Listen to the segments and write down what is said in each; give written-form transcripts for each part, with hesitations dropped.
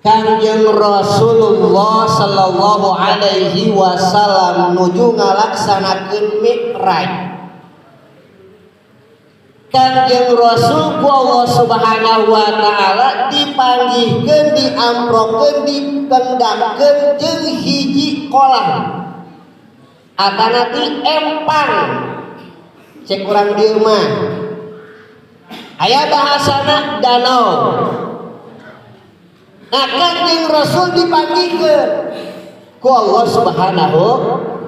Kanjeng Rasulullah sallallahu alaihi wasallam nuju ngalaksanakeun Mi'raj. Kanjeng Rasul ku Allah Subhanahu wa taala dipanggihkeun, diamprokeun, dipendamkeun jeung hiji kolam. Atana ti empang. Cek urang dieu mah. Aya bahasana danau. Nah, Kanjeng Rasul dipanggihkeun ku Allah Subhanahu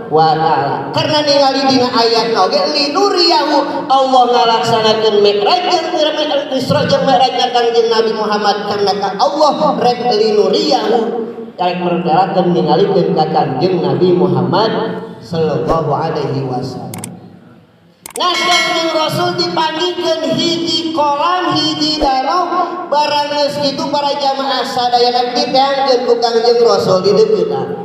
wa taala. Karena ningali dina ayat oge linuriyahu Allah ngalaksanakeun Mi'raj jeung Isra jeung Mi'raj Kanjeng Nabi Muhammad karena ka Allah rek linuriyahu karek mergalakeun ningalikeun ka Kanjeng Nabi Muhammad sallallahu alaihi wasallam. Nah, Kanjeng Rasul dipanggihkeun hiji kolam, hiji danau, barang geus kitu para jamaah sadayana diteangkeun ku Kanjeng Rasul di deukeutna.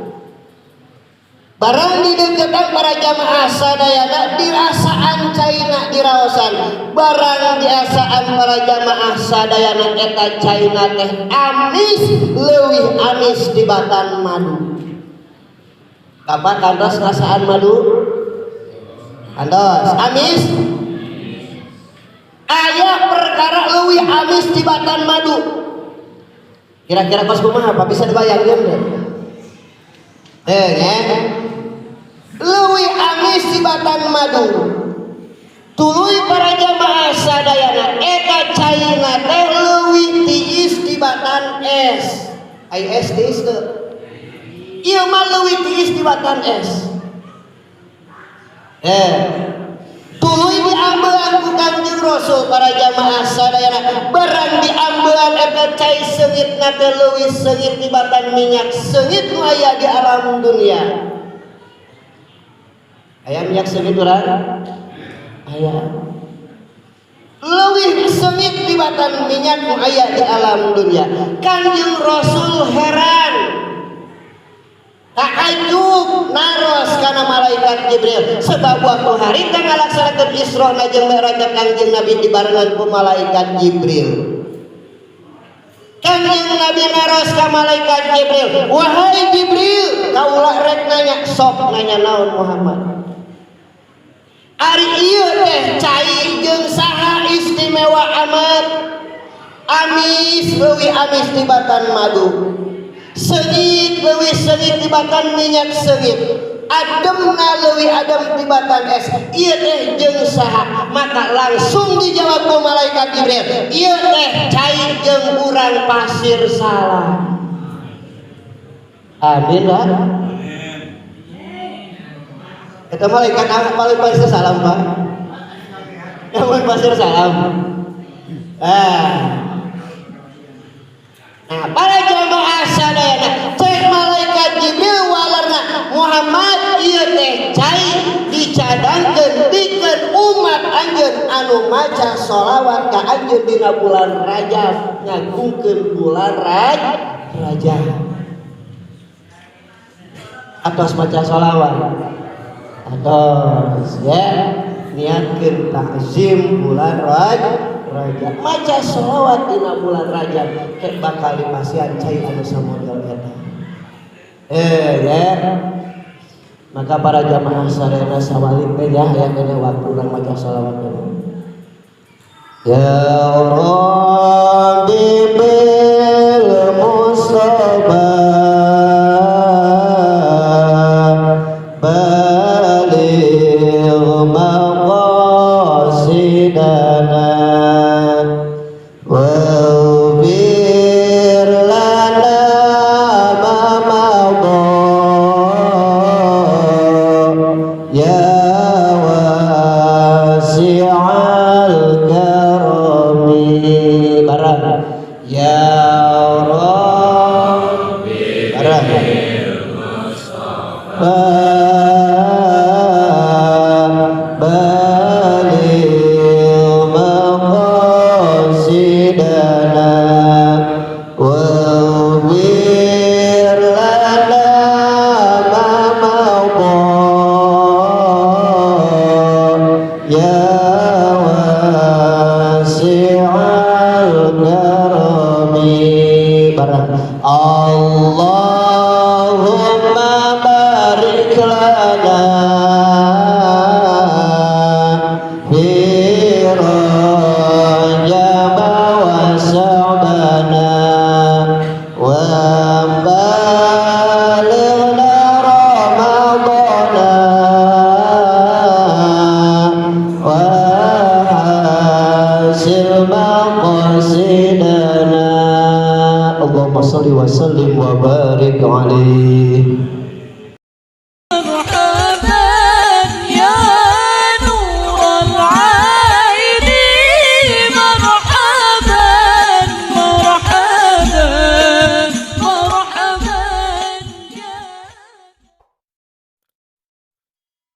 Barang di deukeutna para jamaah sadayana dirasaan caina diraosan. Barang diasaan para jamaah sadayana eta caina teh amis, leuwih amis tibatan madu. Kapan kantos rasaan madu? Kantos amis. Aya perkara leuwih amis tibatan madu. Kira-kira kos kumaha apa bisa dibayangkeun teh? Nya. Leuwih amis tibatan madu. Tuluy para jamaah sadayana eta caina teh leuwih tiis tibatan es. Ai es tiis teu. Ieu mah leuwih tiis tibatan es. Tuluy diambean ku Kanjeng Rasul para jamaah sadayana barang diambean eta cai seungitna teh leuwih seungit tibatan minyak seungit nu aya di alam dunia. Aya minyak seungit urang? Aya. Leuwih seungit tibatan minyak nu aya di alam dunia. Kanjeng Rasul heran. Ta'ajub naros kana malaikat Jibril sebab waktu hari teh ngalaksanakeun Isra jeung Mi'raj Kanjeng Nabi dibarengan ku malaikat Jibril. Kanjeng Nabi naros ka malaikat Jibril, "Wahai Jibril, kaula rek nanya." Sok nanya naon Muhammad? Ari ieu teh cai jeung saha istimewa amat. Amis leuwih amis tibatan madu. Seungit leuwih seungit tibatan minyak seungit. Ademna leuwih adem tibatan es. Ieu teh jeung saha? Maka langsung dijawab ku malaikat Jibril, ieu teh cai jeung urang pasir salam. Amin lah. Eta malaikat paling pasir salam Pak. Yang pasir salam. Nah, para jamaah sadayana cek malaikat Jibril walarna Muhammad ieu teh cai dicadangkeun pikeun umat anjeun anu maca sholawat ka anjeun dina bulan Rajab ngagungkeun bulan Rajab. Atos maca sholawat. Atos ya niatkeun takzim bulan Rajab. Maca sholawat dina bulan Rajab kek bakal dipasian cai anu samodel eta. Ya. Maka para jamaah sadayana sawalik teh ya kene waktu urang maca sholawat. Ya Rabbi bil Mustafa baligh maqasidana wasi'al karami bareng. Allahumma barik lana fi Rajab wa Sya'bana wa balighna Ramadana wa hasil maqasidana. Allahumma salli wa sallim wa barik alaihi.